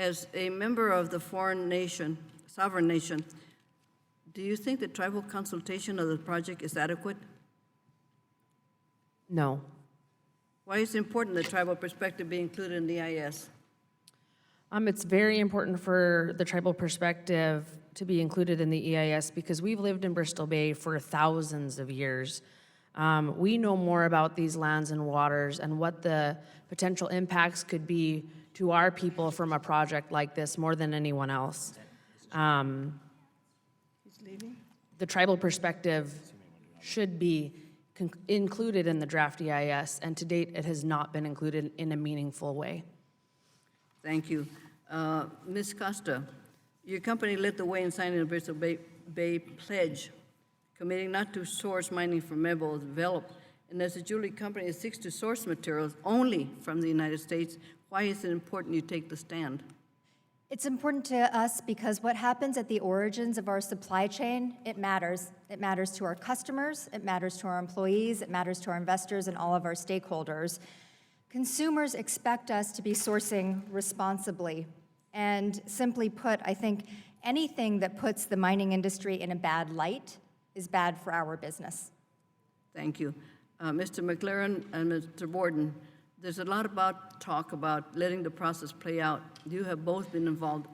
As a member of the sovereign nation, do you think the tribal consultation of the project is adequate? No. Why is it important that tribal perspective be included in the EIS? It's very important for the tribal perspective to be included in the EIS because we've lived in Bristol Bay for thousands of years. We know more about these lands and waters and what the potential impacts could be to our people from a project like this more than anyone else. The tribal perspective should be included in the draft EIS, and to date, it has not been included in a meaningful way. Thank you. Ms. Costa, your company led the way in signing the Bristol Bay Pledge, committing not to source mining from Pebble developed. And as a jewelry company that seeks to source materials only from the United States, why is it important you take the stand? It's important to us because what happens at the origins of our supply chain, it matters. It matters to our customers, it matters to our employees, it matters to our investors and all of our stakeholders. Consumers expect us to be sourcing responsibly. And simply put, I think anything that puts the mining industry in a bad light is bad for our business. Thank you. Mr. McLaren and Mr. Borden, there's a lot about talk about letting the process play out. You have both been involved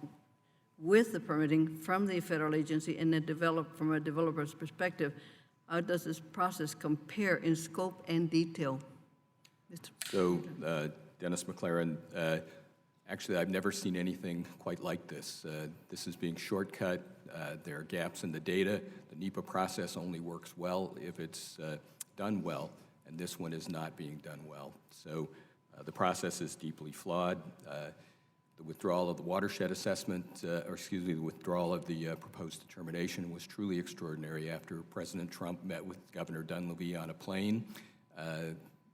with the permitting from the federal agency and from a developer's perspective. How does this process compare in scope and detail? So, Dennis McLaren, actually, I've never seen anything quite like this. This is being shortcut. There are gaps in the data. The NEPA process only works well if it's done well, and this one is not being done well. So the process is deeply flawed. The withdrawal of the watershed assessment, the withdrawal of the proposed determination was truly extraordinary. After President Trump met with Governor Dunleavy on a plane,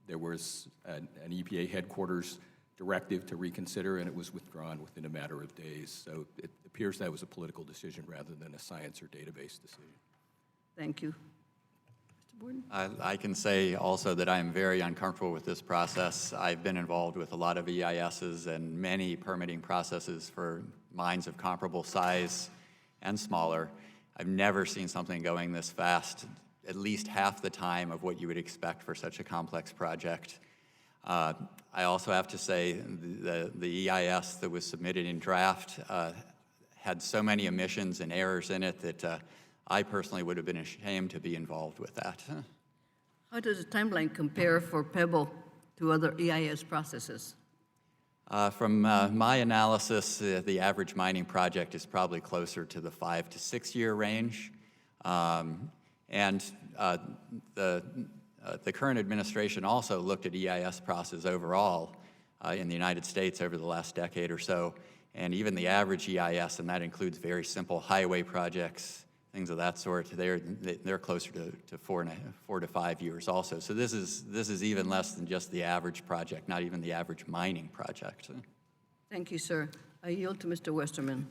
there was an EPA headquarters directive to reconsider, and it was withdrawn within a matter of days. So it appears that was a political decision rather than a science or database decision. Thank you. Mr. Borden? I can say also that I am very uncomfortable with this process. I've been involved with a lot of EISs and many permitting processes for mines of comparable size and smaller. I've never seen something going this fast, at least half the time of what you would expect for such a complex project. I also have to say the EIS that was submitted in draft had so many omissions and errors in it that I personally would have been ashamed to be involved with that. How does the timeline compare for Pebble to other EIS processes? From my analysis, the average mining project is probably closer to the 5 to 6 year range. The current administration also looked at EIS process overall in the United States over the last decade or so, and even the average EIS, and that includes very simple highway projects, things of that sort, they're closer to 4 to 5 years also. So this is even less than just the average project, not even the average mining project. Thank you, sir. I yield to Mr. Westerman.